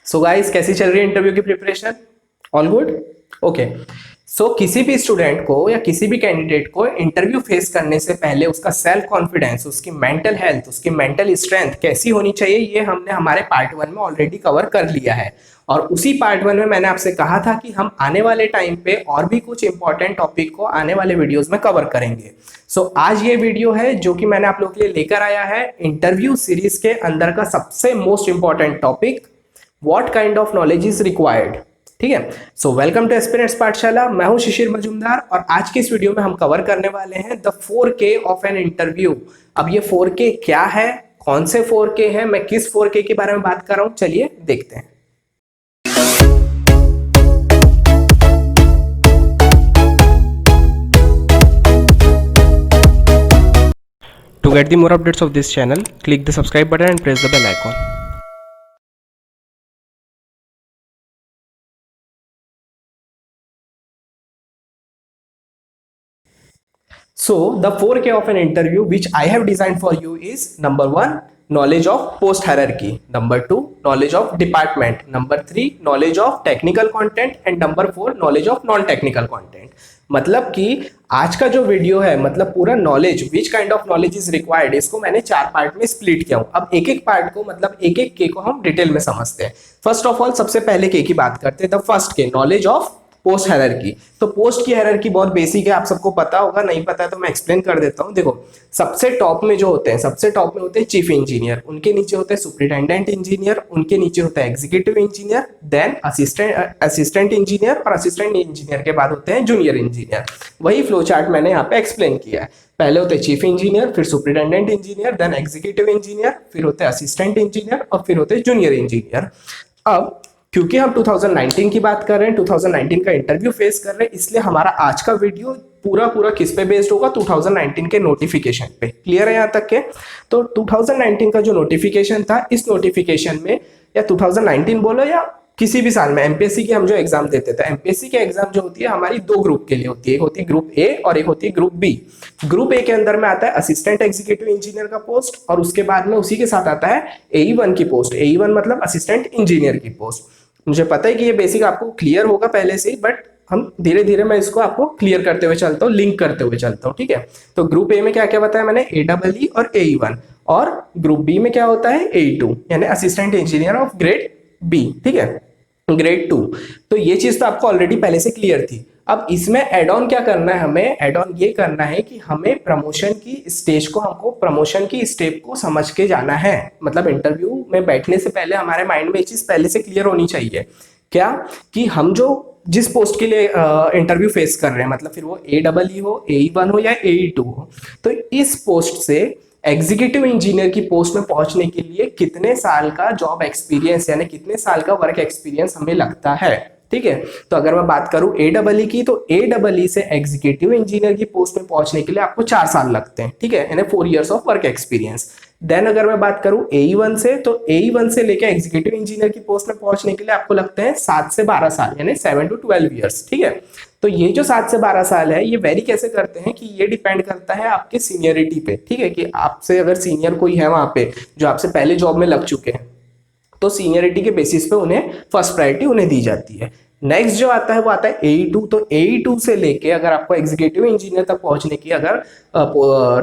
So guys, कैसी चल रही है इंटरव्यू की प्रिपरेशन? All good? ओके। सो किसी भी स्टूडेंट को या किसी भी कैंडिडेट को इंटरव्यू फेस करने से पहले उसका सेल्फ कॉन्फिडेंस, उसकी मेंटल हेल्थ, उसकी मेंटल स्ट्रेंथ कैसी होनी चाहिए, ये हमने हमारे पार्ट 1 में ऑलरेडी कवर कर लिया है। और उसी पार्ट 1 में मैंने आपसे कहा था कि हम आने वाले टाइम पे और भी कुछ इंपॉर्टेंट टॉपिक को आने वाले वीडियोस में कवर करेंगे। सो आज ये वीडियो है जो कि मैंने आप लोगों के लिए लेकर आया है इंटरव्यू सीरीज के अंदर का सबसे most important topic, what kind of knowledge is required. ठीक है। सो वेलकम टू एस्पिरेंट्स पाठशाला। मैं हूं शिशिर मजूमदार और आज के इस वीडियो में हम कवर करने वाले हैं the 4K of an interview. अब ये 4K क्या है, कौन से 4K है, मैं किस 4K के बारे में बात कर रहा हूं, चलिए देखते हैं। To get the more updates of this channel, click the subscribe button and press the bell icon. So the 4K of an interview which I have designed for you is number 1, knowledge of post hierarchy, number 2, knowledge of department, number 3, knowledge of technical content and number 4, knowledge of non technical content। मतलब कि आज का जो video है, मतलब पूरा knowledge, which kind of knowledge is required, इसको मैंने 4 पार्ट में स्प्लिट किया हूं। अब एक एक पार्ट को, मतलब एक एक के को हम डिटेल में समझते हैं। फर्स्ट ऑफ ऑल सबसे पहले के की बात करते हैं, द फर्स्ट के, नॉलेज ऑफ पोस्ट हायरार्की। तो पोस्ट की हायरार्की बहुत बेसिक है, आप सबको पता होगा, नहीं पता है तो मैं एक्सप्लेन कर देता हूं। देखो, सबसे टॉप में जो होते हैं, सबसे टॉप में होते हैं चीफ इंजीनियर, उनके नीचे होते हैं सुपरिटेंडेंट इंजीनियर, उनके नीचे होता है executive engineer, then assistant engineer, और असिस्टेंट इंजीनियर के बाद होते हैं जूनियर इंजीनियर। वही फ्लो चार्ट मैंने यहाँ पे एक्सप्लेन किया है। पहले होते हैं चीफ इंजीनियर, फिर superintendent engineer, then executive engineer, फिर होते हैं असिस्टेंट इंजीनियर और फिर होते हैं जूनियर इंजीनियर। अब क्योंकि हम 2019 की बात कर रहे हैं, 2019 का इंटरव्यू फेस कर रहे हैं, इसलिए हमारा आज का वीडियो पूरा किस पे बेस्ड होगा, 2019 के नोटिफिकेशन पे। क्लियर है यहाँ तक के? तो 2019 का जो नोटिफिकेशन था, इस नोटिफिकेशन में, या 2019 बोलो या किसी भी साल में, एमपीएससी की हम जो एग्जाम देते थे, एमपीएससी की एग्जाम जो होती है हमारी 2 ग्रुप के लिए होती है, एक होती है ग्रुप ए और एक होती है ग्रुप बी। ग्रुप ए के अंदर में आता है असिस्टेंट एग्जीक्यूटिव इंजीनियर का पोस्ट, और उसके बाद में उसी के साथ आता है AE1 की पोस्ट। AE1 मतलब असिस्टेंट इंजीनियर की पोस्ट। मुझे पता है कि ये बेसिक आपको क्लियर होगा पहले से ही, बट हम धीरे धीरे मैं इसको आपको क्लियर करते हुए चलता हूँ, लिंक करते हुए चलता हूँ। ठीक है। तो ग्रुप ए में क्या क्या बताया मैंने, AEE और AE1, और ग्रुप बी में क्या होता है, AE2 यानी assistant engineer of grade B. ठीक है, ग्रेड 2। तो ये चीज तो आपको ऑलरेडी पहले से क्लियर थी। अब इसमें एड ऑन क्या करना है, हमें एड ऑन ये करना है कि हमें प्रमोशन की स्टेज को, हमको प्रमोशन की स्टेप को समझ के जाना है। मतलब इंटरव्यू में बैठने से पहले हमारे माइंड में ये चीज पहले से क्लियर होनी चाहिए, क्या कि हम जो जिस पोस्ट के लिए इंटरव्यू फेस कर रहे हैं, मतलब फिर वो AEE हो, AE1 हो या AE2 हो, तो इस पोस्ट से एग्जीक्यूटिव इंजीनियर की पोस्ट में पहुंचने के लिए कितने साल का जॉब एक्सपीरियंस, यानी कितने साल का वर्क एक्सपीरियंस हमें लगता है। ठीक है। तो अगर मैं बात करूं AEE की, तो AEE से एग्जीक्यूटिव इंजीनियर की पोस्ट में पहुंचने के लिए आपको 4 साल लगते हैं। ठीक है, यानी 4 years of work experience. Then अगर मैं बात करूं AE1 से, तो AE1 से लेकर एग्जीक्यूटिव इंजीनियर की पोस्ट में पहुंचने के लिए आपको लगते हैं 7 से 12 साल, यानी 7 to 12 ईयर्स। ठीक है। तो ये जो 7 से 12 साल है, ये वेरी कैसे करते हैं कि ये डिपेंड करता है आपके सीनियरिटी पे। ठीक है, कि आपसे अगर सीनियर कोई है वहां पे जो आपसे पहले जॉब में लग चुके हैं, तो सीनियरिटी के बेसिस पे उन्हें फर्स्ट प्रायोरिटी उन्हें दी जाती है। नेक्स्ट जो आता है वो आता है AE2। तो AE2 से लेके अगर आपको एग्जीक्यूटिव इंजीनियर तक पहुंचने की अगर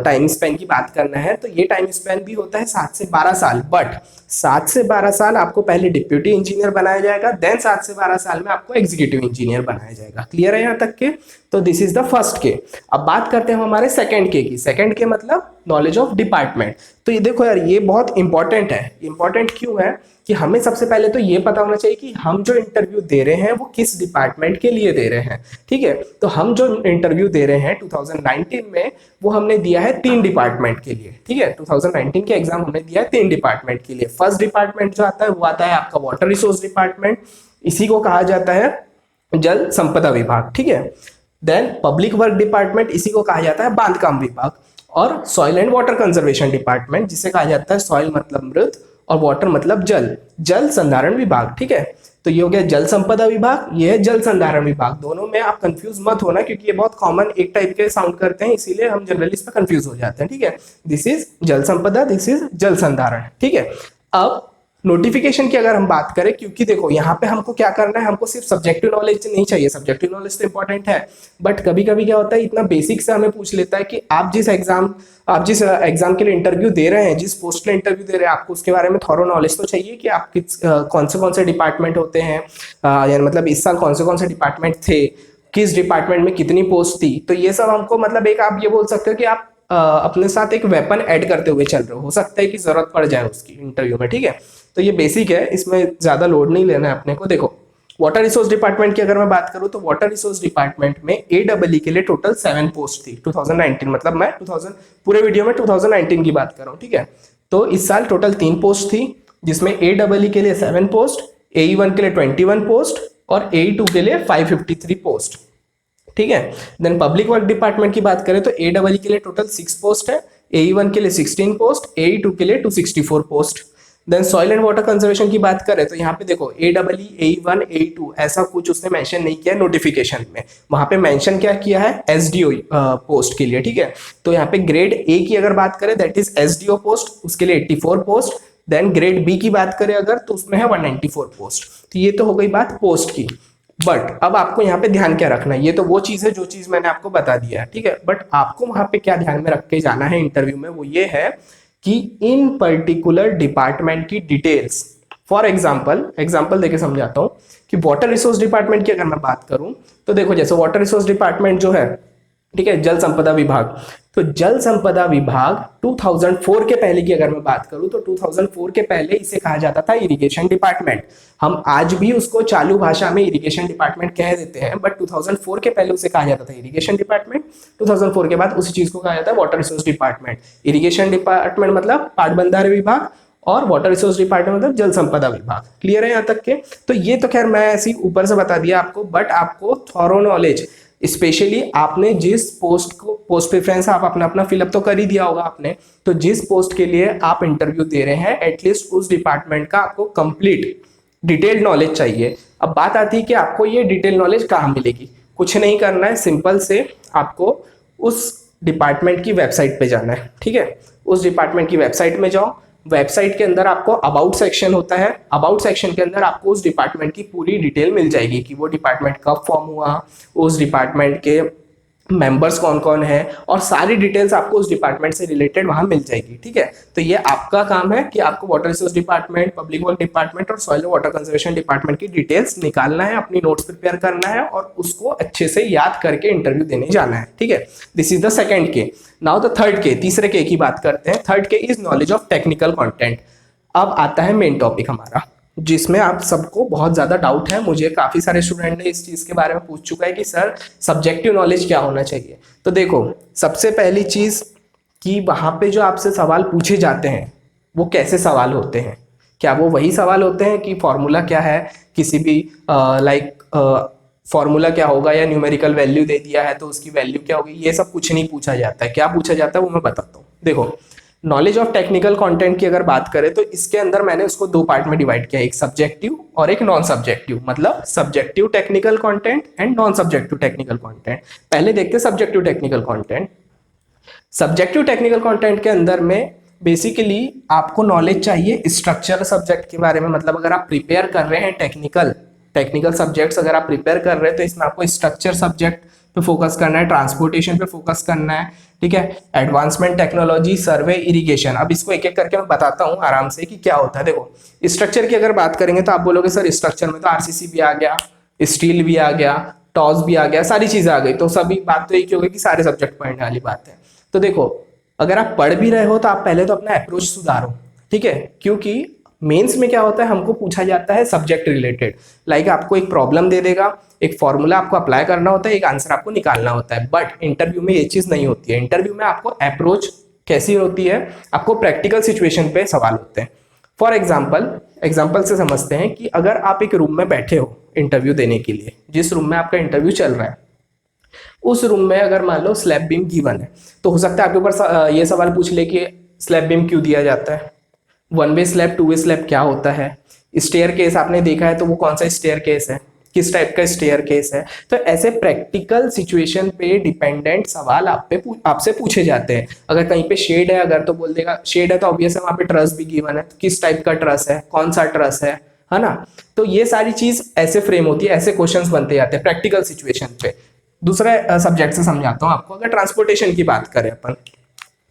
टाइम स्पेन की बात करना है, तो ये टाइम स्पेन भी होता है 7 से 12 साल। बट 7 से 12 साल आपको पहले डिप्यूटी इंजीनियर बनाया जाएगा, देन 7 से 12 साल में आपको एग्जीक्यूटिव इंजीनियर बनाया जाएगा। क्लियर है यहाँ तक के? तो दिस इज द फर्स्ट के। अब बात करते हैं हमारे सेकंड के की। सेकंड के मतलब नॉलेज ऑफ डिपार्टमेंट। तो ये देखो यार, ये बहुत इंपॉर्टेंट है। इंपॉर्टेंट क्यों है कि हमें सबसे पहले तो ये पता होना चाहिए कि हम जो इंटरव्यू दे रहे हैं वो किस डिपार्टमेंट के लिए दे रहे हैं। ठीक है। तो हम जो इंटरव्यू दे रहे हैं 2019 में, वो हमने दिया है 3 डिपार्टमेंट के लिए। ठीक है, 2019 के एग्जाम हमने दिया है 3 डिपार्टमेंट के लिए। फर्स्ट डिपार्टमेंट जो आता है वो आता है आपका वाटर रिसोर्स डिपार्टमेंट, इसी को कहा जाता है जल संपदा विभाग। ठीक है। देन पब्लिक वर्क डिपार्टमेंट, इसी को कहा जाता है बांधकाम विभाग, और soil and water conservation department, जिसे कहा जाता है सॉइल मतलब मृद और वाटर मतलब जल, जल संधारण विभाग। ठीक है। तो ये हो गया जल संपदा विभाग, ये है जल संधारण विभाग। दोनों में आप कंफ्यूज मत होना, क्योंकि ये बहुत कॉमन एक टाइप के साउंड करते हैं, इसीलिए हम जनरली इस पर कंफ्यूज हो जाते हैं। ठीक है। दिस इज जल संपदा, दिस इज जल संधारण। ठीक है। अब नोटिफिकेशन की अगर हम बात करें, क्योंकि देखो यहाँ पे हमको क्या करना है, हमको सिर्फ सब्जेक्टिव नॉलेज नहीं चाहिए, सब्जेक्टिव नॉलेज तो इंपॉर्टेंट है, बट कभी कभी क्या होता है, इतना बेसिक से हमें पूछ लेता है कि आप जिस एग्जाम के लिए इंटरव्यू दे रहे हैं, जिस पोस्ट के लिए इंटरव्यू दे रहे हैं, आपको उसके बारे में थॉरो नॉलेज तो चाहिए कि आप कौन से डिपार्टमेंट होते हैं, यानी मतलब इस साल कौन से डिपार्टमेंट थे, किस डिपार्टमेंट में कितनी पोस्ट थी। तो ये सब हमको मतलब एक आप ये बोल सकते हो कि आप अपने साथ एक वेपन ऐड करते हुए चल रहे हो सकता है कि जरूरत पड़ जाए उसकी इंटरव्यू में, ठीक है। तो ये बेसिक है, इसमें ज्यादा लोड नहीं लेना है अपने को। देखो वाटर रिसोर्स डिपार्टमेंट की अगर मैं बात करूं तो वाटर रिसोर्स डिपार्टमेंट में AEE के लिए टोटल 7 पोस्ट थी 2019, मतलब मैं 2000 पूरे वीडियो में 2019 की बात कर रहा हूं, ठीक है। तो इस साल टोटल 3 पोस्ट थी, जिसमें AEE के लिए 7 पोस्ट, AE1 के लिए 21 पोस्ट और AE2 के लिए 553 पोस्ट, ठीक है। देन पब्लिक वर्क डिपार्टमेंट की बात करें तो AEE के लिए टोटल 6 पोस्ट है, AE1 के लिए 16 पोस्ट, AE2 के लिए 264 post. Then soil and water conservation की बात करें तो यहाँ पे देखो AEE, AE1, AE2 ऐसा कुछ उसने मेंशन नहीं किया नोटिफिकेशन में, वहां पे मेंशन क्या किया है, SDO पोस्ट के लिए, ठीक है। तो यहाँ पे ग्रेड A की अगर बात करें दैट इज SDO पोस्ट, उसके लिए 84 पोस्ट। देन ग्रेड B की बात करें अगर तो उसमें है 194 पोस्ट। तो ये तो हो गई बात पोस्ट की, बट अब आपको यहाँ पे ध्यान क्या रखना है, ये तो वो चीज है जो चीज मैंने आपको बता दिया है, ठीक है। बट आपको वहां पे क्या ध्यान में रख के जाना है इंटरव्यू में, वो ये है कि इन पर्टिकुलर डिपार्टमेंट की डिटेल्स, फॉर एग्जाम्पल देके समझाता हूं कि वाटर रिसोर्स डिपार्टमेंट की अगर मैं बात करूं तो देखो जैसे वाटर रिसोर्स डिपार्टमेंट जो है, ठीक है, जल संपदा विभाग, तो जल संपदा विभाग 2004 के पहले की अगर मैं बात करूं तो 2004 के पहले इसे कहा जाता था इरिगेशन डिपार्टमेंट। हम आज भी उसको चालू भाषा में इरिगेशन डिपार्टमेंट कह देते हैं, बट 2004 के पहले उसे कहा जाता था इरिगेशन डिपार्टमेंट। 2004 के बाद उसी चीज को कहा जाता है water resource department. Irrigation department मतलब पाटबंधारे विभाग और वाटर रिसोर्स डिपार्टमेंट मतलब जल संपदा विभाग। क्लियर है यहाँ तक के? तो ये तो खैर मैं ऐसे ऊपर से बता दिया आपको, बट आपको थॉरो नॉलेज, स्पेशली आपने जिस पोस्ट प्रेफरेंस आप अपना अपना फिलअप तो कर ही दिया होगा आपने, तो जिस पोस्ट के लिए आप इंटरव्यू दे रहे हैं एटलीस्ट उस डिपार्टमेंट का आपको कंप्लीट डिटेल्ड नॉलेज चाहिए। अब बात आती है कि आपको ये डिटेल नॉलेज कहाँ मिलेगी। कुछ नहीं करना है, सिंपल से आपको उस डिपार्टमेंट की वेबसाइट पे जाना है, ठीक है। उस डिपार्टमेंट की वेबसाइट में जाओ, वेबसाइट के अंदर आपको अबाउट सेक्शन होता है, अबाउट सेक्शन के अंदर आपको उस डिपार्टमेंट की पूरी डिटेल मिल जाएगी कि वो डिपार्टमेंट कब फॉर्म हुआ, उस डिपार्टमेंट के मेंबर्स कौन कौन है, और सारी डिटेल्स आपको उस डिपार्टमेंट से रिलेटेड वहां मिल जाएगी, ठीक है। तो ये आपका काम है कि आपको water resource department, public work department और सॉइल वाटर कंजर्वेशन डिपार्टमेंट की डिटेल्स निकालना है, अपनी नोट्स प्रिपेयर करना है और उसको अच्छे से याद करके इंटरव्यू देने जाना है, ठीक है। दिस इज द सेकंड के। नाउ द थर्ड के, तीसरे के की बात करते हैं। थर्ड के is knowledge of technical content. अब आता है मेन टॉपिक हमारा, जिसमें आप सबको बहुत ज्यादा डाउट है, मुझे काफी सारे स्टूडेंट ने इस चीज के बारे में पूछ चुका है कि सर सब्जेक्टिव नॉलेज क्या होना चाहिए। तो देखो सबसे पहली चीज कि वहां पे जो आपसे सवाल पूछे जाते हैं वो कैसे सवाल होते हैं, क्या वो वही सवाल होते हैं कि फॉर्मूला क्या है, किसी भी फॉर्मूला क्या होगा या न्यूमेरिकल वैल्यू दे दिया है तो उसकी वैल्यू क्या होगी, ये सब कुछ नहीं पूछा जाता है। क्या पूछा जाता है वो मैं बताता हूँ। देखो नॉलेज ऑफ टेक्निकल कंटेंट की अगर बात करें तो इसके अंदर मैंने उसको दो पार्ट में डिवाइड किया, एक सब्जेक्टिव और एक नॉन सब्जेक्टिव, मतलब subjective technical content and non subjective technical content. पहले देखते हैं subjective technical content. Subjective technical content के अंदर में बेसिकली आपको नॉलेज चाहिए स्ट्रक्चर सब्जेक्ट के बारे में, मतलब अगर आप प्रिपेयर कर रहे हैं टेक्निकल सब्जेक्ट्स अगर आप प्रिपेयर कर रहे हैं तो इसमें आपको स्ट्रक्चर सब्जेक्ट पे फोकस करना है, ट्रांसपोर्टेशन पे फोकस करना है, ठीक है। एडवांसमेंट टेक्नोलॉजी, सर्वे, इरिगेशन। अब इसको एक एक करके मैं बताता हूँ आराम से कि क्या होता है। देखो स्ट्रक्चर की अगर बात करेंगे तो आप बोलोगे सर स्ट्रक्चर में तो आरसीसी भी आ गया, स्टील भी आ गया, टॉस भी आ गया, सारी चीजें आ गई, तो सभी बात तो एक ही होगी कि सारे सब्जेक्ट पढ़ने वाली बात है। तो देखो अगर आप पढ़ भी रहे हो तो आप पहले तो अपना अप्रोच सुधारो, ठीक है, क्योंकि मेंस में क्या होता है हमको पूछा जाता है सब्जेक्ट रिलेटेड, लाइक आपको एक प्रॉब्लम दे देगा, एक फॉर्मूला आपको अप्लाई करना होता है, एक आंसर आपको निकालना होता है। बट इंटरव्यू में ये चीज नहीं होती है। इंटरव्यू में आपको अप्रोच कैसी होती है, आपको प्रैक्टिकल सिचुएशन पे सवाल होते हैं। फॉर एग्जाम्पल से समझते हैं कि अगर आप एक रूम में बैठे हो इंटरव्यू देने के लिए, जिस रूम में आपका इंटरव्यू चल रहा है उस रूम में अगर मान लो स्लैब बीम गिवन है, तो हो सकता है आपके ऊपर ये सवाल पूछ ले कि स्लैब बीम क्यों दिया जाता है, one way slab, two way slab क्या होता है, स्टेयर केस आपने देखा है तो वो कौन सा स्टेयर केस है, किस टाइप का स्टेयर केस है। तो ऐसे प्रैक्टिकल सिचुएशन पे डिपेंडेंट सवाल आपसे पूछे जाते हैं। अगर कहीं पे शेड है अगर तो बोल देगा शेड है तो ऑब्वियस है वहां पे ट्रस भी गिवन है, तो किस टाइप का ट्रस है, कौन सा ट्रस है ना। तो ये सारी चीज ऐसे फ्रेम होती है, ऐसे क्वेश्चंस बनते जाते हैं प्रैक्टिकल सिचुएशन पे। दूसरा सब्जेक्ट से समझाता हूँ आपको। अगर ट्रांसपोर्टेशन की बात करें अपन,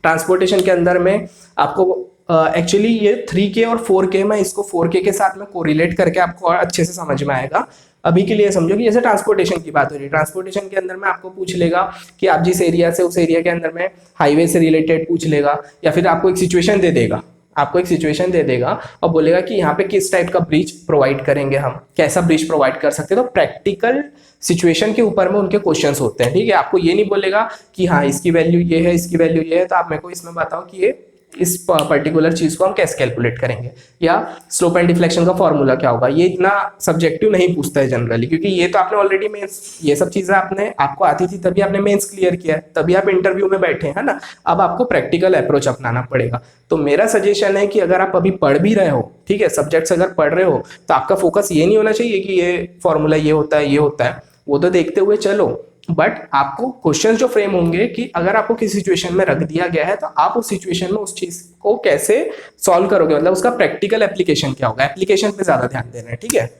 ट्रांसपोर्टेशन के अंदर में आपको एक्चुअली ये 3K और 4K, मैं इसको 4K के साथ में कोरिलेट करके आपको और अच्छे से समझ में आएगा। अभी के लिए समझो कि जैसे ट्रांसपोर्टेशन की बात हो रही है, ट्रांसपोर्टेशन के अंदर में आपको पूछ लेगा कि आप जिस एरिया से उस एरिया के अंदर में हाईवे से रिलेटेड पूछ लेगा, या फिर आपको एक सिचुएशन दे देगा, आपको एक सिचुएशन दे देगा और बोलेगा कि यहाँ पे किस टाइप का ब्रिज प्रोवाइड करेंगे, हम कैसा ब्रिज प्रोवाइड कर सकते हैं। तो प्रैक्टिकल सिचुएशन के ऊपर में उनके क्वेश्चंस होते हैं, ठीक है। आपको ये नहीं बोलेगा कि हाँ इसकी वैल्यू ये है, इसकी वैल्यू ये है, तो आप मेरे को इसमें बताओ कि ये इस पर्टिकुलर चीज को हम कैसे कैलकुलेट करेंगे, या स्लोप एंड डिफ्लेक्शन का फॉर्मूला क्या होगा। ये इतना सब्जेक्टिव नहीं पूछता है जनरली, क्योंकि ये तो आपने ऑलरेडी मेंस, ये सब चीजें आपको आती थी तभी आपने मेंस क्लियर किया है, तभी आप इंटरव्यू में बैठे हैं ना। अब आपको प्रैक्टिकल अप्रोच अपनाना पड़ेगा। तो मेरा सजेशन है कि अगर आप अभी पढ़ भी रहे हो, ठीक है, सब्जेक्ट्स अगर पढ़ रहे हो, तो आपका फोकस ये नहीं होना चाहिए कि ये फॉर्मूला ये होता है, ये होता है, वो तो देखते हुए चलो, बट आपको क्वेश्चन जो फ्रेम होंगे कि अगर आपको किसी सिचुएशन में रख दिया गया है तो आप उस सिचुएशन में उस चीज को कैसे सॉल्व करोगे, मतलब उसका प्रैक्टिकल एप्लीकेशन क्या होगा, एप्लीकेशन पे ज्यादा ध्यान देना है, ठीक है।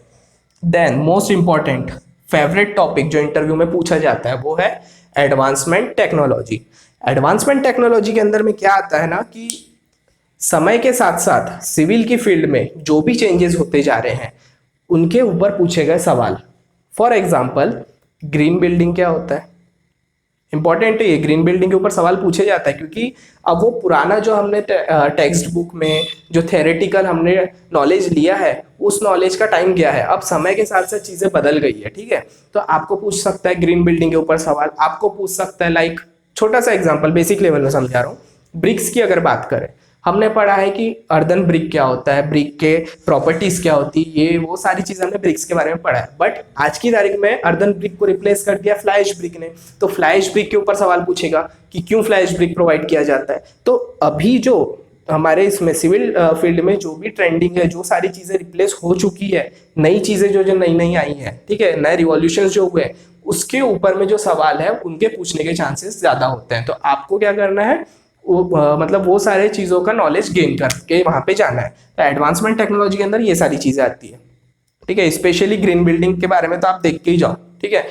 Then most important favourite topic जो इंटरव्यू में पूछा जाता है वो है एडवांसमेंट टेक्नोलॉजी। एडवांसमेंट टेक्नोलॉजी के अंदर में क्या आता है ना कि समय के साथ साथ सिविल की फील्ड में जो भी चेंजेस होते जा रहे हैं उनके ऊपर पूछे गए सवाल। फॉर एग्जाम्पल ग्रीन बिल्डिंग क्या होता है, इंपॉर्टेंट है ये, ग्रीन बिल्डिंग के ऊपर सवाल पूछे जाता है, क्योंकि अब वो पुराना जो हमने टेक्स्ट बुक में जो थेरेटिकल हमने नॉलेज लिया है उस नॉलेज का टाइम गया है, अब समय के साथ साथ चीजें बदल गई है, ठीक है। तो आपको पूछ सकता है ग्रीन बिल्डिंग के ऊपर सवाल, आपको पूछ सकता है लाइक छोटा सा एग्जाम्पल बेसिक लेवल में समझा रहा हूँ, ब्रिक्स की अगर बात करें, हमने पढ़ा है कि अर्दन ब्रिक क्या होता है, ब्रिक के प्रॉपर्टीज क्या होती है, ये वो सारी चीजें हमने ब्रिक्स के बारे में पढ़ा है। बट आज की तारीख में अर्दन ब्रिक को रिप्लेस कर दिया फ्लाई ऐश ब्रिक ने, तो फ्लाई ऐश ब्रिक के ऊपर सवाल पूछेगा कि क्यों फ्लाई ऐश ब्रिक प्रोवाइड किया जाता है। तो अभी जो हमारे इसमें सिविल फील्ड में जो भी ट्रेंडिंग है, जो सारी चीजें रिप्लेस हो चुकी है, नई चीजें जो जो नई नई आई हैं, ठीक है, नए रिवॉल्यूशन जो हुए, उसके ऊपर में जो सवाल है उनके पूछने के चांसेस ज्यादा होते हैं। तो आपको क्या करना है, मतलब वो सारे चीजों का नॉलेज गेन करके वहां पे जाना है। तो एडवांसमेंट टेक्नोलॉजी के अंदर ये सारी चीजें आती है, ठीक है। स्पेशली ग्रीन बिल्डिंग के बारे में तो आप देख के ही जाओ, ठीक है।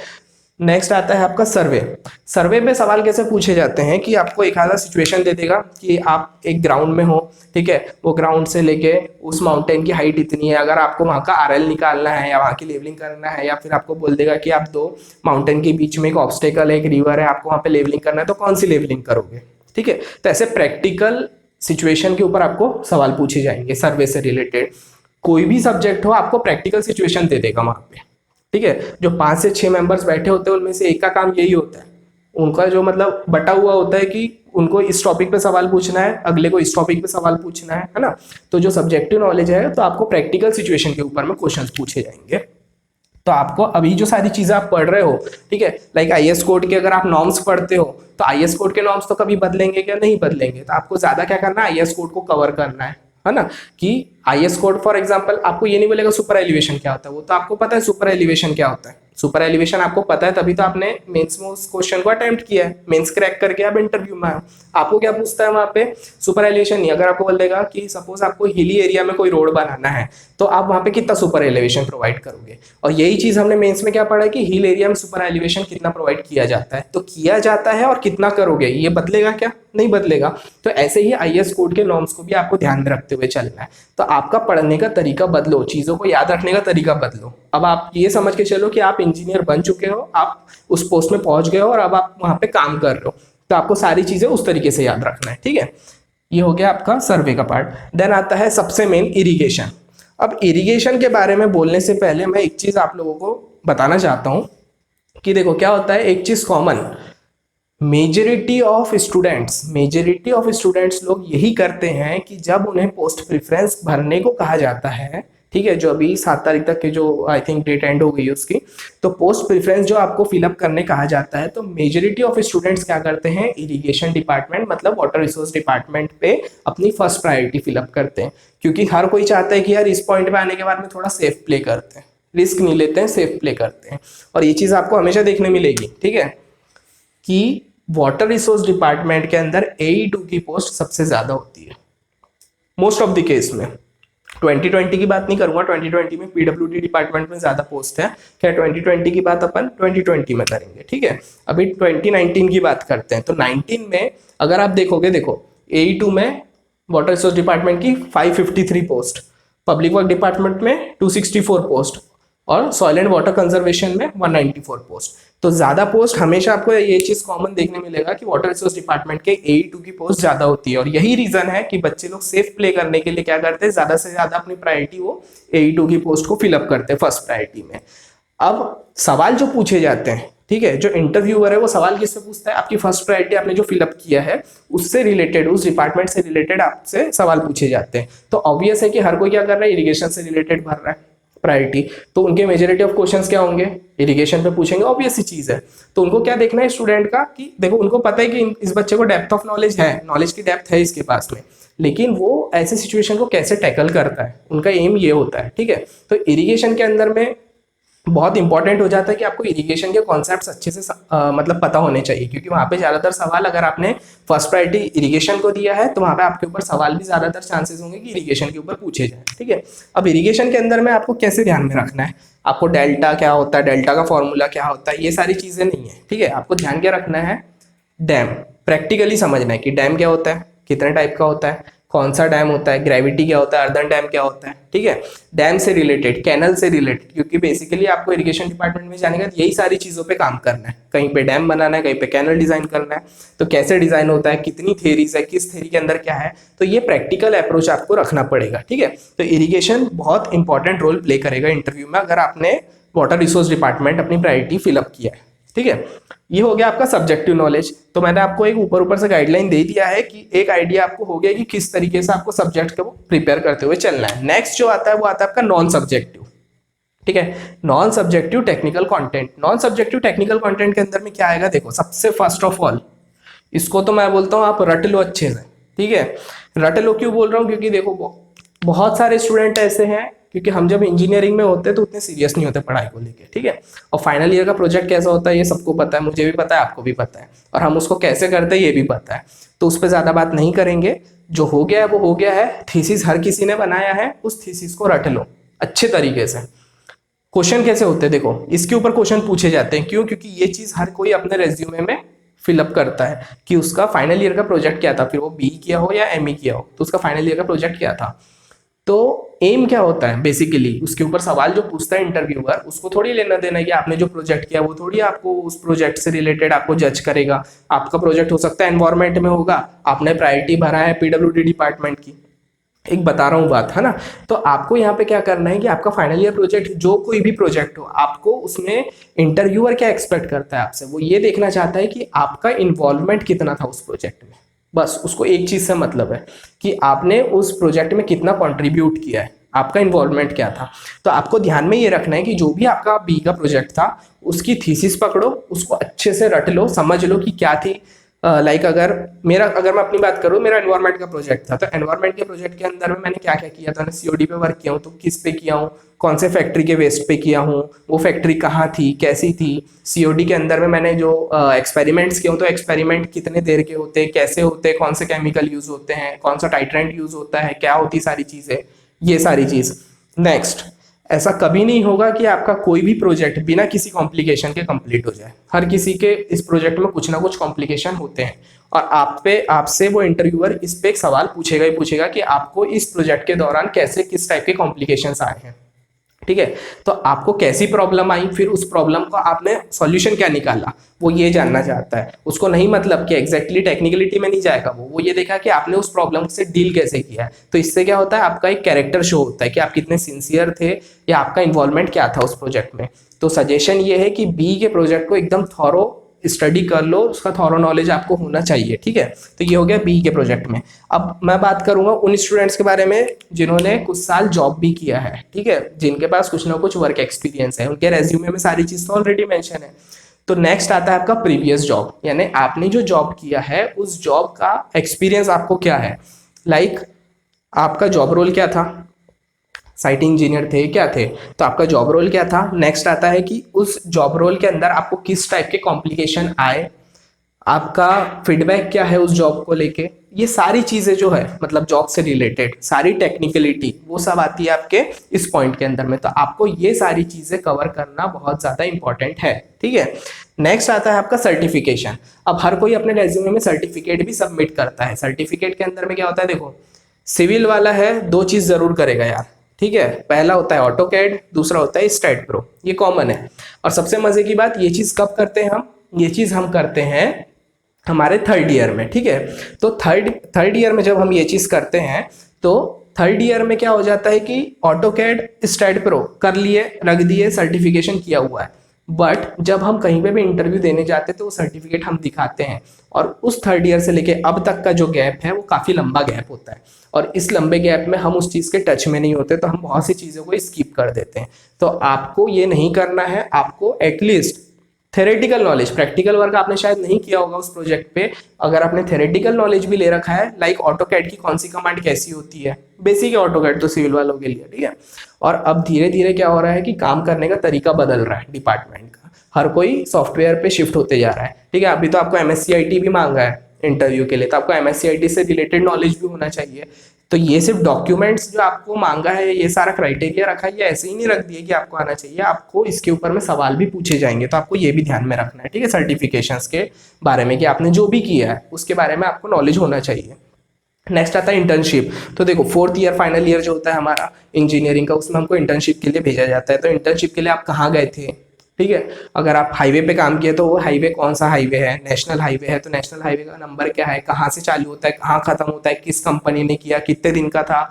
नेक्स्ट आता है आपका सर्वे। सर्वे में सवाल कैसे पूछे जाते हैं कि आपको एक आधा सिचुएशन दे देगा कि आप एक ग्राउंड में हो, ठीक है, वो ग्राउंड से लेके उस माउंटेन की हाइट इतनी है, अगर आपको वहाँ का आरएल निकालना है या वहाँ की लेवलिंग करना है, या फिर आपको बोल देगा कि आप दो माउंटेन के बीच में एक ऑब्स्टेकल है, एक रिवर है, आपको वहाँ पे लेवलिंग करना है, तो कौन सी लेवलिंग करोगे, ठीक है। तो ऐसे प्रैक्टिकल सिचुएशन के ऊपर आपको सवाल पूछे जाएंगे सर्वे से रिलेटेड। कोई भी सब्जेक्ट हो आपको प्रैक्टिकल सिचुएशन दे देगा वहां पे, ठीक है। जो 5 से 6 मेंबर्स बैठे होते हैं उनमें से एक का काम यही होता है, उनका जो मतलब बटा हुआ होता है कि उनको इस टॉपिक पे सवाल पूछना है, अगले को इस टॉपिक पे सवाल पूछना है ना। तो जो सब्जेक्टिव नॉलेज है तो आपको प्रैक्टिकल सिचुएशन के ऊपर में क्वेश्चंस पूछे जाएंगे। तो आपको अभी जो सारी चीजें आप पढ़ रहे हो, ठीक है, लाइक आईएएस कोड के अगर आप नॉर्म्स पढ़ते हो तो आईएएस कोड के नॉर्म्स तो कभी बदलेंगे क्या, नहीं बदलेंगे। तो आपको ज्यादा क्या करना है, आईएएस कोड को कवर करना है ना। कि आईएएस कोड फॉर एग्जांपल आपको ये नहीं बोलेगा सुपर एलिवेशन क्या होता है, वो तो आपको पता है सुपर एलिवेशन क्या होता है। सुपर एलिवेशन आपको पता है तभी तो आपने मेंस में उस क्वेश्चन को अटेम्प्ट किया है, मेंस क्रैक करके आप इंटरव्यू में आए। आपको क्या पूछता है वहां पे, सुपर एलिवेशन नहीं, अगर आपको बोल देगा कि सपोज आपको हिली एरिया में कोई रोड बनाना है तो आप वहां पे कितना सुपर एलिवेशन प्रोवाइड करोगे। और यही चीज हमने मेंस में क्या पढ़ा है कि हिल एरिया में सुपर एलिवेशन कितना प्रोवाइड किया जाता है, तो किया जाता है और कितना करोगे, ये बदलेगा क्या, नहीं बदलेगा। तो ऐसे ही आईएएस कोड के नॉर्म्स को भी आपको ध्यान में रखते हुए चलना है। तो आपका पढ़ने का तरीका बदलो, चीजों को याद रखने का तरीका बदलो। अब आप ये समझ के चलो कि आप इंजीनियर बन चुके हो, आप उस पोस्ट में पहुंच गए हो और अब आप वहां पे काम कर रहे हो, तो आपको सारी चीजें उस तरीके से याद रखना है, ठीक है। ये हो गया आपका सर्वे का पार्ट। देन आता है सबसे मेन इरिगेशन। अब इरिगेशन के बारे में बोलने से पहले मैं एक चीज आप लोगों को बताना चाहता हूं कि देखो क्या होता है, एक चीज कॉमन, मेजॉरिटी ऑफ स्टूडेंट्स लोग यही करते हैं कि जब उन्हें पोस्ट प्रेफरेंस भरने को कहा जाता है, ठीक है, जो अभी 7 तारीख तक के जो आई थिंक डेट एंड हो गई है उसकी, तो पोस्ट प्रेफरेंस जो आपको फिलअप करने कहा जाता है, तो मेजॉरिटी ऑफ स्टूडेंट्स क्या करते हैं, इरिगेशन डिपार्टमेंट मतलब वाटर रिसोर्स डिपार्टमेंट पे अपनी फर्स्ट प्रायोरिटी फिलअप करते हैं, क्योंकि हर कोई चाहता है कि यार इस पॉइंट पे आने के बाद में थोड़ा सेफ प्ले करते हैं, रिस्क नहीं लेते हैं, सेफ प्ले करते हैं। और ये चीज़ आपको हमेशा देखने मिलेगी, ठीक है, कि वाटर रिसोर्स डिपार्टमेंट के अंदर AE2 की पोस्ट सबसे ज़्यादा होती है मोस्ट ऑफ द केस में। 2020 की बात नहीं करूंगा, 2020 में PWD डिपार्टमेंट में ज़्यादा पोस्ट है, क्या 2020 की बात अपन 2020 में करेंगे, ठीक है। अभी 2019 की बात करते हैं, तो 19 में अगर आप देखोगे, देखो AE2 में वाटर रिसोर्स डिपार्टमेंट की 553 पोस्ट, पब्लिक वर्क डिपार्टमेंट में 264 पोस्ट और सॉइल एंड वाटर कंजर्वेशन में 194 पोस्ट। तो ज्यादा पोस्ट हमेशा आपको ये चीज कॉमन देखने मिलेगा कि वाटर रिसोर्स डिपार्टमेंट के AE2 की पोस्ट ज्यादा होती है। और यही रीजन है कि बच्चे लोग सेफ प्ले करने के लिए क्या करते हैं, ज्यादा से ज्यादा अपनी प्रायोरिटी वो AE2 की पोस्ट को फिलअप करते हैं फर्स्ट प्रायोरिटी में। अब सवाल जो पूछे जाते हैं, ठीक है, जो इंटरव्यूअर है वो सवाल किससे पूछता है, आपकी फर्स्ट प्रायोरिटी आपने जो फिलअप किया है उससे रिलेटेड, उस डिपार्टमेंट से रिलेटेड आपसे सवाल पूछे जाते हैं। तो ऑब्वियस है कि हर कोई क्या कर रहा है, इरिगेशन से रिलेटेड भर रहा है प्रायोरिटी, तो उनके मेजोरिटी ऑफ क्वेश्चंस क्या होंगे, इरिगेशन पे पूछेंगे, ऑब्वियस सी चीज है। तो उनको क्या देखना है स्टूडेंट का, कि देखो उनको पता है कि इस बच्चे को डेप्थ ऑफ नॉलेज है, नॉलेज की डेप्थ है इसके पास में, लेकिन वो ऐसे सिचुएशन को कैसे टैकल करता है, उनका एम ये होता है, ठीक है। तो इरिगेशन के अंदर में बहुत इंपॉर्टेंट हो जाता है कि आपको इरिगेशन के कॉन्सेप्ट्स अच्छे से मतलब पता होने चाहिए, क्योंकि वहाँ पे ज़्यादातर सवाल अगर आपने फर्स्ट प्रायोरिटी इरिगेशन को दिया है तो वहाँ पे आपके ऊपर सवाल भी ज़्यादातर चांसेस होंगे कि इरिगेशन के ऊपर पूछे जाए, ठीक है। अब इरिगेशन के अंदर में आपको कैसे ध्यान में रखना है, आपको डेल्टा क्या होता है, डेल्टा का फॉर्मूला क्या होता है, ये सारी चीज़ें नहीं है, ठीक है। आपको ध्यान क्या रखना है, डैम प्रैक्टिकली समझना है कि डैम क्या होता है, कितने टाइप का होता है, कौन सा डैम होता है, ग्रेविटी क्या होता है, अर्दन डैम क्या होता है, ठीक है। डैम से रिलेटेड, कैनल से रिलेटेड, क्योंकि बेसिकली आपको इरिगेशन डिपार्टमेंट में जाने का यही सारी चीज़ों पे काम करना है, कहीं पे डैम बनाना है, कहीं पे कैनल डिजाइन करना है, तो कैसे डिजाइन होता है, कितनी थेरीज है, किस थेरी के अंदर क्या है, तो ये प्रैक्टिकल अप्रोच आपको रखना पड़ेगा, ठीक है। तो इरिगेशन बहुत इंपॉर्टेंट रोल प्ले करेगा इंटरव्यू में, अगर आपने वाटर रिसोर्स डिपार्टमेंट अपनी प्रायोरिटी फिलअप किया है, ठीक है। ये हो गया आपका सब्जेक्टिव नॉलेज। तो मैंने आपको एक ऊपर से गाइडलाइन दे दिया है कि एक आइडिया आपको हो गया कि किस तरीके से आपको सब्जेक्ट को प्रिपेयर करते हुए चलना है। नेक्स्ट जो आता है वो आता है आपका नॉन सब्जेक्टिव, ठीक है। Non subjective technical content, non subjective technical content के अंदर में क्या आएगा, देखो सबसे फर्स्ट ऑफ ऑल इसको तो मैं बोलता हूँ आप रट लो अच्छे से, ठीक है। रट लो क्यों बोल रहा हूँ, क्योंकि देखो बहुत सारे स्टूडेंट ऐसे हैं, क्योंकि हम जब इंजीनियरिंग में होते हैं तो उतने सीरियस नहीं होते पढ़ाई को लेके, ठीक है। और फाइनल ईयर का प्रोजेक्ट कैसा होता है ये सबको पता है, मुझे भी पता है, आपको भी पता है, और हम उसको कैसे करते हैं ये भी पता है, तो उस पर ज़्यादा बात नहीं करेंगे। जो हो गया है वो हो गया है, थीसिस हर किसी ने बनाया है, उस थीसिस को रट लो अच्छे तरीके से। क्वेश्चन कैसे होते हैं, देखो इसके ऊपर क्वेश्चन पूछे जाते हैं, क्यों, क्योंकि ये चीज़ हर कोई अपने रेज्यूमे में फिलअप करता है कि उसका फाइनल ईयर का प्रोजेक्ट क्या था, फिर वो BE किया हो या ME किया हो, तो उसका फाइनल ईयर का प्रोजेक्ट क्या था। तो एम क्या होता है बेसिकली, उसके ऊपर सवाल जो पूछता है इंटरव्यूअर, उसको थोड़ी लेना देना है कि आपने जो प्रोजेक्ट किया वो थोड़ी आपको उस प्रोजेक्ट से रिलेटेड आपको जज करेगा। आपका प्रोजेक्ट हो सकता है एनवायरमेंट में होगा, आपने प्रायोरिटी भरा है PWD डिपार्टमेंट की, एक बता रहा हूँ बात, है ना। तो आपको यहाँ पे क्या करना है कि आपका फाइनल ईयर प्रोजेक्ट जो कोई भी प्रोजेक्ट हो, आपको उसमें इंटरव्यूअर क्या एक्सपेक्ट करता है आपसे, वो ये देखना चाहता है कि आपका इन्वॉल्वमेंट कितना था उस प्रोजेक्ट में। बस उसको एक चीज से मतलब है कि आपने उस प्रोजेक्ट में कितना कंट्रीब्यूट किया है, आपका इन्वॉल्वमेंट क्या था। तो आपको ध्यान में ये रखना है कि जो भी आपका BE का प्रोजेक्ट था उसकी थीसिस पकड़ो, उसको अच्छे से रट लो, समझ लो कि क्या थी। लाइक अगर मैं अपनी बात करूँ, मेरा एनवायरमेंट का प्रोजेक्ट था, तो एनवायरमेंट के प्रोजेक्ट के अंदर में मैंने क्या क्या किया था, मैंने COD पे वर्क किया हूँ, तो किस पे किया हूँ, कौन से फैक्ट्री के वेस्ट पे किया हूँ, वो फैक्ट्री कहाँ थी, कैसी थी, COD के अंदर में मैंने जो एक्सपेरिमेंट्स किए हूँ, तो एक्सपेरिमेंट कितने देर के होते हैं, कैसे होते हैं, कौन से केमिकल यूज होते हैं, कौन सा टाइट्रेंट यूज होता है, क्या होती सारी चीज़ें, ये सारी चीज़। नेक्स्ट, ऐसा कभी नहीं होगा कि आपका कोई भी प्रोजेक्ट बिना किसी कॉम्प्लिकेशन के कंप्लीट हो जाए, हर किसी के इस प्रोजेक्ट में कुछ ना कुछ कॉम्प्लिकेशन होते हैं, और आपसे वो इंटरव्यूअर इस पे एक सवाल पूछेगा ही पूछेगा कि आपको इस प्रोजेक्ट के दौरान कैसे किस टाइप के कॉम्प्लिकेशंस आए हैं, ठीक है। तो आपको कैसी प्रॉब्लम आई, फिर उस प्रॉब्लम को आपने सॉल्यूशन क्या निकाला, वो ये जानना चाहता है। उसको नहीं मतलब कि एग्जैक्टली टेक्निकलिटी में नहीं जाएगा, वो ये देखा कि आपने उस प्रॉब्लम से डील कैसे किया है। तो इससे क्या होता है, आपका एक कैरेक्टर शो होता है कि आप कितने सिंसियर थे या आपका इन्वॉल्वमेंट क्या था उस प्रोजेक्ट में। तो सजेशन ये है कि BE के प्रोजेक्ट को एकदम थॉरो स्टडी कर लो, उसका थॉरो नॉलेज आपको होना चाहिए, ठीक है। तो ये हो गया BE के प्रोजेक्ट में। अब मैं बात करूंगा उन स्टूडेंट्स के बारे में जिन्होंने कुछ साल जॉब भी किया है, ठीक है, जिनके पास कुछ ना कुछ वर्क एक्सपीरियंस है, उनके रेज्यूमे में सारी चीज तो ऑलरेडी मेंशन है। तो नेक्स्ट आता है आपका प्रीवियस जॉब, यानी आपने जो जॉब किया है उस जॉब का एक्सपीरियंस आपको क्या है, लाइक आपका जॉब रोल क्या था, साइट इंजीनियर थे, क्या थे, तो आपका जॉब रोल क्या था। नेक्स्ट आता है कि उस जॉब रोल के अंदर आपको किस टाइप के कॉम्प्लिकेशन आए, आपका फीडबैक क्या है उस जॉब को लेके, ये सारी चीजें जो है मतलब जॉब से रिलेटेड सारी टेक्निकलिटी वो सब आती है आपके इस पॉइंट के अंदर में। तो आपको ये सारी चीजें कवर करना बहुत ज्यादा इंपॉर्टेंट है, ठीक है। नेक्स्ट आता है आपका सर्टिफिकेशन। अब हर कोई अपने रेज्यूमे में सर्टिफिकेट भी सबमिट करता है। सर्टिफिकेट के अंदर में क्या होता है, देखो सिविल वाला है, दो चीज जरूर करेगा यार, ठीक है। पहला होता है ऑटोकैड, दूसरा होता है स्टैट प्रो, ये कॉमन है। और सबसे मजे की बात, ये चीज कब करते हैं हम, ये चीज हम करते हैं हमारे थर्ड ईयर में, ठीक है। तो थर्ड ईयर में जब हम ये चीज करते हैं तो थर्ड ईयर में क्या हो जाता है कि ऑटोकैड स्टैट प्रो कर लिए, रख दिए, सर्टिफिकेशन किया हुआ है। बट जब हम कहीं पे भी इंटरव्यू देने जाते हैं तो वो सर्टिफिकेट हम दिखाते हैं, और उस थर्ड ईयर से लेके अब तक का जो गैप है वो काफी लंबा गैप होता है, और इस लंबे गैप में हम उस चीज के टच में नहीं होते, तो हम बहुत सी चीजों को स्किप कर देते हैं। तो आपको ये नहीं करना है, आपको at least theoretical knowledge, practical work आपने शायद नहीं किया होगा उस प्रोजेक्ट पे, अगर आपने थेरेटिकल नॉलेज भी ले रखा है, लाइक ऑटोकैड की कौन सी कमांड कैसी होती है, बेसिक है ऑटोकैड तो सिविल वालों के लिए, ठीक है। और अब धीरे धीरे क्या हो रहा है कि काम करने का तरीका बदल रहा है डिपार्टमेंट का, हर कोई सॉफ्टवेयर पे शिफ्ट होते जा रहा है, ठीक है। अभी तो आपको MSc IT भी मांगा है इंटरव्यू के लिए, तो आपको MSc IT से रिलेटेड नॉलेज भी होना चाहिए। तो ये सिर्फ डॉक्यूमेंट्स जो आपको मांगा है, ये सारा क्राइटेरिया रखा है, ये ऐसे ही नहीं रख दिए कि आपको आना चाहिए, आपको इसके ऊपर में सवाल भी पूछे जाएंगे, तो आपको ये भी ध्यान में रखना है, ठीक है। सर्टिफिकेशंस के बारे में कि आपने जो भी किया है उसके बारे में आपको नॉलेज होना चाहिए। नेक्स्ट आता है इंटर्नशिप। तो देखो फोर्थ ईयर फाइनल ईयर जो होता है हमारा इंजीनियरिंग का, उसमें हमको इंटर्नशिप के लिए भेजा जाता है। तो इंटर्नशिप के लिए आप कहाँ गए थे, ठीक है। अगर आप हाईवे पे काम किए तो वो हाईवे कौन सा हाईवे है, नेशनल हाईवे है तो नेशनल हाईवे का नंबर क्या है, कहाँ से चालू होता है, कहाँ खत्म होता है, किस कंपनी ने किया, कितने दिन का था,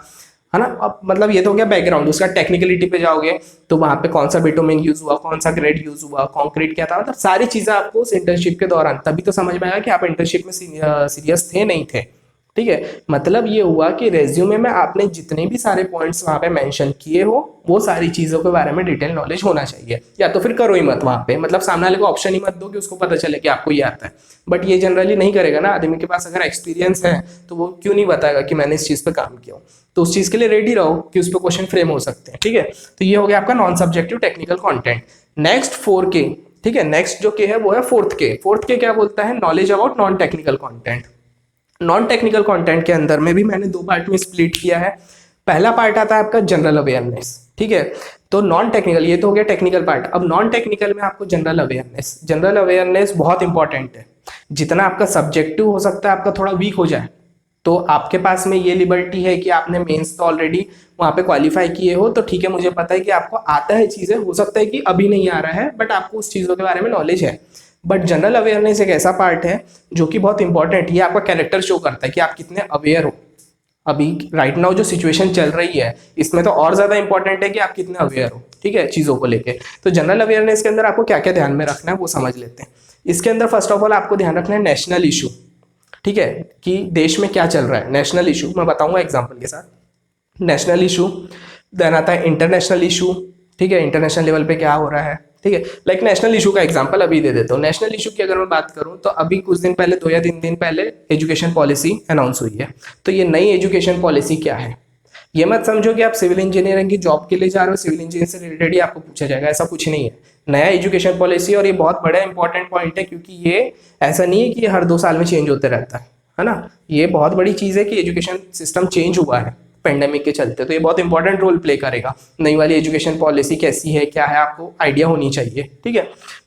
है ना। अब मतलब ये तो हो गया बैकग्राउंड। उसका टेक्निकलिटी पे जाओगे तो वहाँ पे कौन सा बिटुमेन यूज हुआ, कौन सा ग्रेड यूज हुआ, कॉन्क्रीट क्या था, मतलब सारी चीजें आपको उस इंटर्नशिप के दौरान, तभी तो समझ में आएगा कि आप इंटर्नशिप में सीरियस थे नहीं थे, ठीक है। मतलब ये हुआ कि रेज्यूमे में आपने जितने भी सारे पॉइंट्स वहां पे मेंशन किए हो वो सारी चीजों के बारे में डिटेल नॉलेज होना चाहिए, या तो फिर करो ही मत वहां पे, मतलब सामने वाले को ऑप्शन ही मत दो कि उसको पता चले कि आपको ये आता है। बट ये जनरली नहीं करेगा ना, आदमी के पास अगर एक्सपीरियंस है तो वो क्यों नहीं बताएगा कि मैंने इस चीज पे काम किया। तो उस चीज के लिए रेडी रहो कि उस पर क्वेश्चन फ्रेम हो सकते हैं, ठीक है। तो ये हो गया आपका non subjective technical content. Next 4K, ठीक है। नेक्स्ट जो के है वो है फोर्थ के क्या बोलता है, knowledge about non technical content. Non technical content के अंदर में भी मैंने दो पार्ट में स्प्लिट किया है। पहला पार्ट आता है आपका जनरल अवेयरनेस, ठीक है। तो नॉन टेक्निकल, ये तो हो गया टेक्निकल पार्ट। अब नॉन टेक्निकल में आपको जनरल अवेयरनेस, जनरल अवेयरनेस बहुत इंपॉर्टेंट है। जितना आपका सब्जेक्टिव हो सकता है आपका थोड़ा वीक हो जाए, तो आपके पास में ये लिबर्टी है कि आपने मेंस तो ऑलरेडी वहां पे क्वालिफाई किए हो, तो ठीक है, मुझे पता है कि आपको आता है चीजें, हो सकता है कि अभी नहीं आ रहा है बट आपको उस चीजों के बारे में नॉलेज है। बट जनरल अवेयरनेस एक ऐसा पार्ट है जो कि बहुत इंपॉर्टेंट, ये आपका कैरेक्टर शो करता है कि आप कितने अवेयर हो। अभी राइट नाउ जो सिचुएशन चल रही है इसमें तो और ज्यादा इंपॉर्टेंट है कि आप कितने अवेयर हो, ठीक है, चीजों को लेके। तो जनरल अवेयरनेस के अंदर आपको क्या क्या ध्यान में रखना है वो समझ लेते हैं। इसके अंदर फर्स्ट ऑफ ऑल आपको ध्यान रखना है नेशनल इशू, ठीक है, कि देश में क्या चल रहा है। नेशनल इशू मैं बताऊंगा एग्जाम्पल के साथ। नेशनल इशू, देन आता है इंटरनेशनल इशू, ठीक है, इंटरनेशनल लेवल पे क्या हो रहा है, ठीक है। लाइक नेशनल इशू का एग्जांपल अभी दे देता हूँ। नेशनल इशू की अगर मैं बात करूँ तो अभी कुछ दिन पहले, 2 या 3 दिन पहले एजुकेशन पॉलिसी अनाउंस हुई है। तो ये नई एजुकेशन पॉलिसी क्या है, ये मत समझो कि आप सिविल इंजीनियरिंग की जॉब के लिए जा रहे हो, सिविल इंजीनियरिंग से रिलेटेड ही आपको पूछा जाएगा, ऐसा कुछ नहीं है। नया एजुकेशन पॉलिसी, और ये बहुत बड़ा इंपॉर्टेंट पॉइंट है क्योंकि ये ऐसा नहीं है कि ये हर 2 साल में चेंज होते रहता है ना। ये बहुत बड़ी चीज़ है कि एजुकेशन सिस्टम चेंज हुआ है पेंडेमिक के चलते, तो ये बहुत इंपॉर्टेंट रोल प्ले करेगा। नई वाली एजुकेशन पॉलिसी कैसी है, क्या है, आपको आइडिया होनी चाहिए, ठीक है।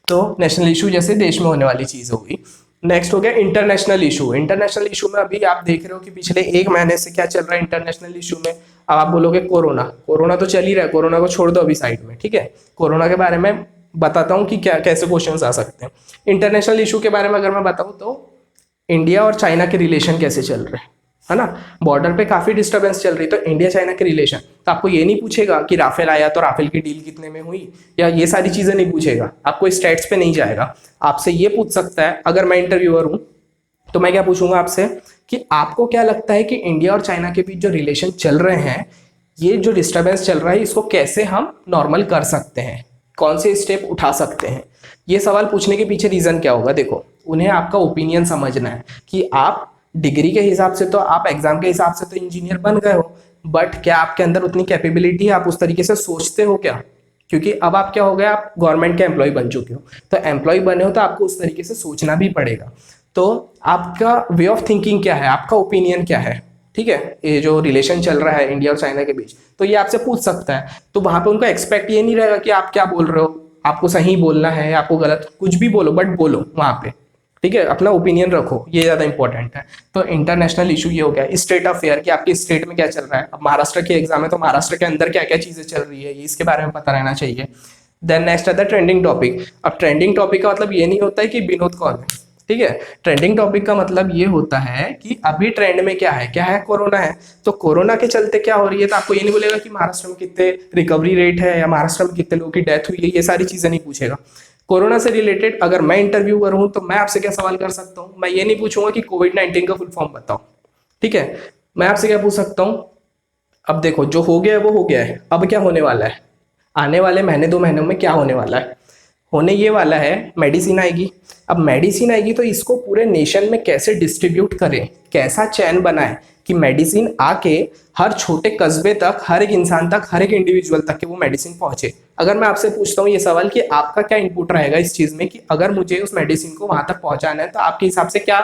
तो नेशनल इशू जैसे देश में होने वाली चीज़ होगी। नेक्स्ट हो गया इंटरनेशनल इशू। इंटरनेशनल इशू में अभी आप देख रहे हो कि पिछले 1 महीने से क्या चल रहा है इंटरनेशनल इशू में। अब आप बोलोगे कोरोना, कोरोना तो चल ही रहा है, कोरोना को छोड़ दो अभी साइड में, ठीक है। कोरोना के बारे में बताता हूँ कि क्या कैसे क्वेश्चन आ सकते हैं। इंटरनेशनल इशू के बारे में अगर मैं बताऊँ तो इंडिया और चाइना के रिलेशन कैसे चल रहे हैं, है ना। बॉर्डर पे काफी डिस्टर्बेंस चल रही, तो इंडिया चाइना के रिलेशन, तो आपको ये नहीं पूछेगा कि राफेल आया तो राफेल की डील कितने में हुई, या ये सारी चीजें नहीं पूछेगा, आपको स्टेट्स पे नहीं जाएगा। आपसे ये पूछ सकता है, अगर मैं इंटरव्यूअर हूं तो मैं क्या पूछूंगा आपसे कि आपको क्या लगता है कि इंडिया और चाइना के बीच जो रिलेशन चल रहे हैं, ये जो डिस्टर्बेंस चल रहा है, इसको कैसे हम नॉर्मल कर सकते हैं, कौन से स्टेप उठा सकते हैं। ये सवाल पूछने के पीछे रीजन क्या होगा, देखो उन्हें आपका ओपिनियन समझना है कि आप डिग्री के हिसाब से तो, आप एग्जाम के हिसाब से तो इंजीनियर बन गए हो, बट क्या आपके अंदर उतनी कैपेबिलिटी है, आप उस तरीके से सोचते हो क्या? क्योंकि अब आप क्या हो गए, आप गवर्नमेंट के एम्प्लॉय बन चुके हो, तो एम्प्लॉय बने हो तो आपको उस तरीके से सोचना भी पड़ेगा। तो आपका वे ऑफ थिंकिंग क्या है, आपका ओपिनियन क्या है, ठीक है, ये जो रिलेशन चल रहा है इंडिया और चाइना के बीच, तो ये आपसे पूछ सकता है। तो वहां पे उनका एक्सपेक्ट ये नहीं रहेगा कि आप क्या बोल रहे हो, आपको सही बोलना है, आपको गलत, कुछ भी बोलो बट बोलो वहां पे, ठीक है, अपना ओपिनियन रखो, ये ज्यादा इंपॉर्टेंट है। तो इंटरनेशनल इशू ये हो गया, स्टेट अफेयर कि आपकी स्टेट में क्या चल रहा है। अब महाराष्ट्र की एग्जाम है तो महाराष्ट्र के अंदर क्या क्या चीजें चल रही है, ये इसके बारे में पता रहना चाहिए। देन नेक्स्ट आता है ट्रेंडिंग टॉपिक। अब ट्रेंडिंग टॉपिक का मतलब ये नहीं होता है कि विनोद कौन है, ठीक है। ट्रेंडिंग टॉपिक का मतलब ये होता है कि अभी ट्रेंड में क्या है, क्या है, कोरोना है। तो कोरोना के चलते क्या हो रही है, तो आपको ये नहीं बोलेगा कि महाराष्ट्र में कितने रिकवरी रेट है या महाराष्ट्र में कितने लोगों की डेथ हुई है, ये सारी चीजें नहीं पूछेगा। कोरोना से रिलेटेड अगर मैं इंटरव्यूअर हूं तो मैं आपसे क्या सवाल कर सकता हूं, मैं ये नहीं पूछूंगा कि कोविड-19 का फुल फॉर्म बताओ, ठीक है। मैं आपसे क्या पूछ सकता हूं, अब देखो जो हो गया है वो हो गया है, अब क्या होने वाला है, आने वाले महीने 2 महीनों में क्या होने वाला है। होने ये वाला है मेडिसिन आएगी। अब मेडिसिन आएगी तो इसको पूरे नेशन में कैसे डिस्ट्रीब्यूट करें, कैसा चैन बनाए कि मेडिसिन आके हर छोटे कस्बे तक, हर एक इंसान तक, हर एक इंडिविजुअल तक के वो मेडिसिन पहुंचे। अगर मैं आपसे पूछता हूँ ये सवाल कि आपका क्या इनपुट रहेगा इस चीज में, कि अगर मुझे उस मेडिसिन को वहां तक पहुंचाना है तो आपके हिसाब से क्या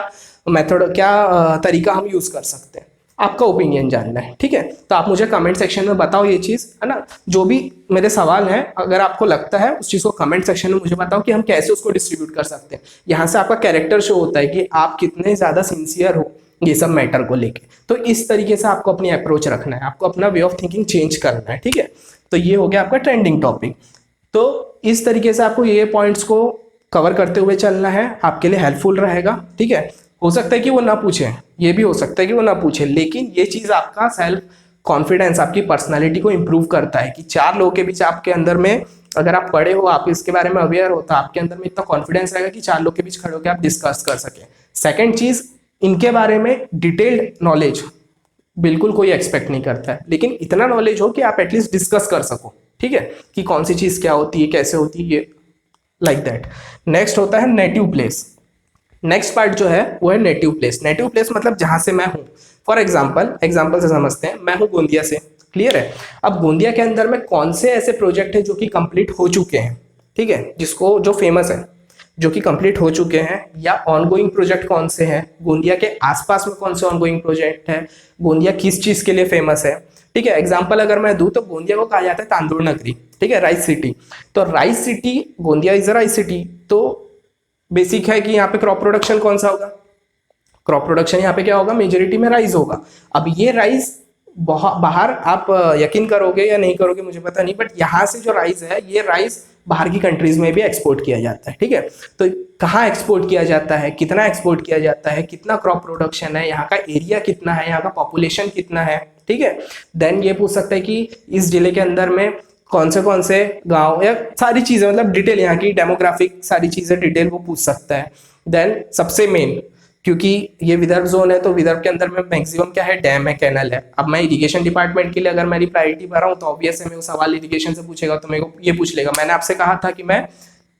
मेथड, क्या तरीका हम यूज कर सकते हैं, आपका ओपिनियन जानना है, ठीक है। तो आप मुझे कमेंट सेक्शन में बताओ ये चीज़, है ना। जो भी मेरे सवाल हैं अगर आपको लगता है उस चीज़ को कमेंट सेक्शन में मुझे बताओ कि हम कैसे उसको डिस्ट्रीब्यूट कर सकते हैं। यहाँ से आपका कैरेक्टर शो होता है कि आप कितने ज़्यादा सिंसियर हो ये सब मैटर को लेके। तो इस तरीके से आपको अपनी अप्रोच रखना है, आपको अपना वे ऑफ थिंकिंग चेंज करना है, ठीक है। तो ये हो गया आपका ट्रेंडिंग टॉपिक। तो इस तरीके से आपको ये पॉइंट्स को कवर करते हुए चलना है, आपके लिए हेल्पफुल रहेगा, ठीक है। हो सकता है कि वो ना पूछे, ये भी हो सकता है कि वो ना पूछे, लेकिन ये चीज़ आपका सेल्फ कॉन्फिडेंस, आपकी पर्सनालिटी को इंप्रूव करता है कि 4 लोगों के बीच आपके अंदर में, अगर आप पढ़े हो, आप इसके बारे में अवेयर हो, तो आपके अंदर में इतना कॉन्फिडेंस रहेगा कि 4 लोग के बीच खड़े होकर आप डिस्कस कर सकें। सेकेंड चीज़, इनके बारे में डिटेल्ड नॉलेज बिल्कुल कोई एक्सपेक्ट नहीं करता है, लेकिन इतना नॉलेज हो कि आप एटलीस्ट डिस्कस कर सको, ठीक है, कि कौन सी चीज़ क्या होती है, कैसे होती है, ये लाइक दैट। नेक्स्ट होता है नेटिव प्लेस। नेक्स्ट पार्ट जो है वो है नेटिव प्लेस। नेटिव प्लेस मतलब जहां से मैं हूँ। फॉर एग्जाम्पल से समझते हैं, मैं हूँ गोंदिया से, क्लियर है। अब गोंदिया के अंदर में कौन से ऐसे प्रोजेक्ट है जो कि कंप्लीट हो चुके हैं, ठीक है, जिसको जो फेमस है, जो कि कंप्लीट हो चुके हैं, या ऑनगोइंग प्रोजेक्ट कौन से हैं, गोंदिया के आसपास में कौन से ऑनगोइंग प्रोजेक्ट है, गोंदिया किस चीज के लिए फेमस है, ठीक है। एग्जाम्पल अगर मैं दूं तो गोंदिया को कहा जाता है तांदुल नगरी, ठीक है, राइस सिटी। तो rice city, Gondia is a rice city. तो बेसिक है कि यहाँ पे क्रॉप प्रोडक्शन कौन सा होगा, क्रॉप प्रोडक्शन यहाँ पे क्या होगा, मेजोरिटी में राइस होगा। अब ये राइस बाहर, आप यकीन करोगे या नहीं करोगे मुझे पता नहीं, बट यहाँ से जो राइस है, ये राइस बाहर की कंट्रीज में भी एक्सपोर्ट किया जाता है, ठीक है। तो कहाँ एक्सपोर्ट किया जाता है, कितना एक्सपोर्ट किया जाता है, कितना क्रॉप प्रोडक्शन है, यहाँ का एरिया कितना है, यहाँ का पॉपुलेशन कितना है, ठीक है। देन ये पूछ सकता है कि इस जिले के अंदर में कौन से गांव, या सारी चीजें, मतलब डिटेल, यहाँ की डेमोग्राफिक सारी चीजें डिटेल वो पूछ सकता है। देन सबसे मेन, क्योंकि ये विदर्भ जोन है तो विदर्भ के अंदर में मैक्सिमम क्या है, डैम है, कैनल है। अब मैं इरिगेशन डिपार्टमेंट के लिए अगर मेरी प्रायोरिटी भरा हूँ तो ऑब्वियस है मेरे को सवाल इरिगेशन से पूछेगा, तो मेरे को ये पूछ लेगा। मैंने आपसे कहा था कि मैं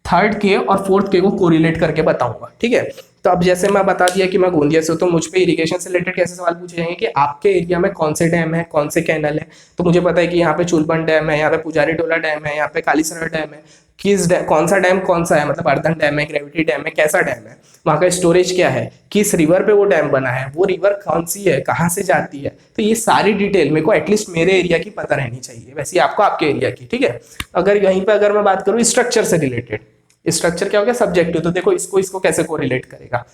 3rd के और 4th के को कोरिलेट करके बताऊंगा, ठीक है। तो अब जैसे मैं बता दिया कि मैं गोंदिया से हूँ, तो मुझ पे इरिगेशन से रिलेटेड कैसे सवाल पूछे जाएंगे कि आपके एरिया में कौन से डैम है, कौन से कैनल है। तो मुझे पता है कि यहाँ पे चुलबन डैम है, यहाँ पे पुजारी टोला डैम है, यहाँ पे कालीसरा डैम है। किस डैम, कौन सा डैम कौन सा है, मतलब अर्धन डैम है, ग्रेविटी डैम है, कैसा डैम है, वहाँ का स्टोरेज क्या है, किस रिवर पे वो डैम बना है, वो रिवर कौन सी है, कहाँ से जाती है। तो ये सारी डिटेल मेरे को एटलीस्ट मेरे एरिया की पता रहनी चाहिए, वैसे आपको आपके एरिया की, ठीक है। अगर यहीं पे अगर मैं बात करूँ स्ट्रक्चर से रिलेटेड, स्ट्रक्चर क्या हो गया, सब्जेक्टिव, तो देखो इसको कैसे कोरिलेट करेगा।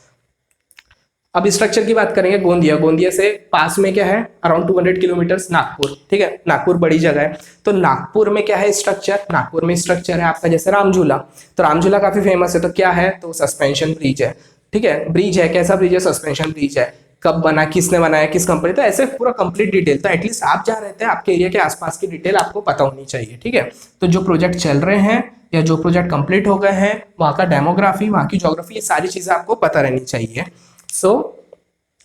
अब स्ट्रक्चर की बात करेंगे, गोंदिया से पास में क्या है, अराउंड 200 किलोमीटर्स नागपुर, ठीक है। नागपुर बड़ी जगह है, तो नागपुर में क्या है स्ट्रक्चर, नागपुर में स्ट्रक्चर है आपका जैसे रामझूला। तो रामझूला काफी फेमस है, तो क्या है, तो सस्पेंशन ब्रिज है, ठीक है। ब्रिज है, कैसा ब्रिज है, सस्पेंशन ब्रिज है। कब बना, किसने बनाया, किस कंपनी, तो ऐसे पूरा कंप्लीट डिटेल। तो एटलीस्ट आप जहाँ रहते हैं आपके एरिया के आसपास की डिटेल आपको पता होनी चाहिए, ठीक है। तो जो प्रोजेक्ट चल रहे हैं या जो प्रोजेक्ट कंप्लीट हो गए हैं, वहाँ का डेमोग्राफी, वहाँ की ज्योग्राफी, ये सारी चीजें आपको पता रहनी चाहिए। सो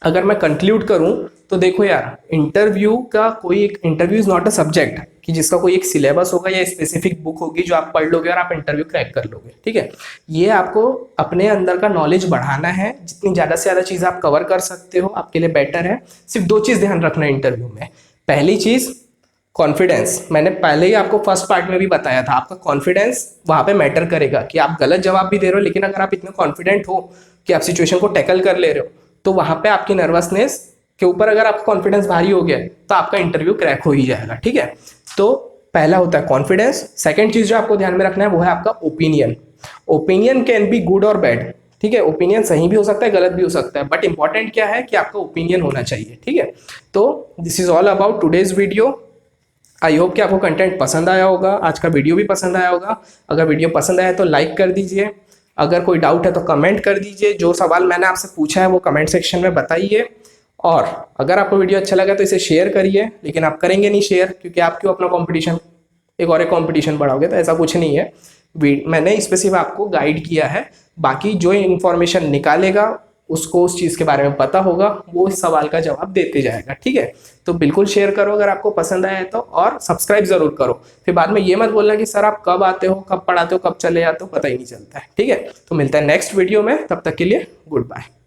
अगर मैं कंक्लूड करूं तो देखो यार, इंटरव्यू का कोई एक, interview is not a subject कि जिसका कोई एक सिलेबस होगा या स्पेसिफिक बुक होगी जो आप पढ़ लोगे और आप इंटरव्यू क्रैक कर लोगे, ठीक है। ये आपको अपने अंदर का नॉलेज बढ़ाना है, जितनी ज़्यादा से ज़्यादा चीज़ आप कवर कर सकते हो आपके लिए बेटर है। सिर्फ 2 चीज़ ध्यान रखना है इंटरव्यू में। पहली चीज कॉन्फिडेंस, मैंने पहले ही आपको फर्स्ट पार्ट में भी बताया था, आपका कॉन्फिडेंस वहां पे मैटर करेगा कि आप गलत जवाब भी दे रहे हो, लेकिन अगर आप इतने कॉन्फिडेंट हो कि आप सिचुएशन को टैकल कर ले रहे हो, तो वहां पे आपकी नर्वसनेस के ऊपर अगर आपका कॉन्फिडेंस भारी हो गया तो आपका इंटरव्यू क्रैक हो ही जाएगा, ठीक है। तो पहला होता है कॉन्फिडेंस। सेकेंड चीज जो आपको ध्यान में रखना है वो है आपका opinion. Opinion can be good और बैड, ठीक है, ओपिनियन सही भी हो सकता है, गलत भी हो सकता है, बट इंपॉर्टेंट क्या है कि आपका ओपिनियन होना चाहिए, ठीक है। तो this is all about today's video. I hope कि आपको कंटेंट पसंद आया होगा, आज का वीडियो भी पसंद आया होगा। अगर वीडियो पसंद आया तो लाइक कर दीजिए, अगर कोई डाउट है तो कमेंट कर दीजिए, जो सवाल मैंने आपसे पूछा है वो कमेंट सेक्शन में बताइए। और अगर आपको वीडियो अच्छा लगा तो इसे शेयर करिए, लेकिन आप करेंगे नहीं शेयर, क्योंकि आप क्यों अपना कंपटीशन, एक कंपटीशन बढ़ाओगे, तो ऐसा कुछ नहीं है। मैंने इस पे सिर्फ आपको गाइड किया है, बाकी जो इन्फॉर्मेशन निकालेगा उसको उस चीज़ के बारे में पता होगा, वो इस सवाल का जवाब देते जाएगा, ठीक है। तो बिल्कुल शेयर करो अगर आपको पसंद आया है तो, और सब्सक्राइब जरूर करो। फिर बाद में ये मत बोलना कि सर आप कब आते हो, कब पढ़ाते हो, कब चले जाते हो, पता ही नहीं चलता है, ठीक है। तो मिलता है नेक्स्ट वीडियो में, तब तक के लिए गुड बाय।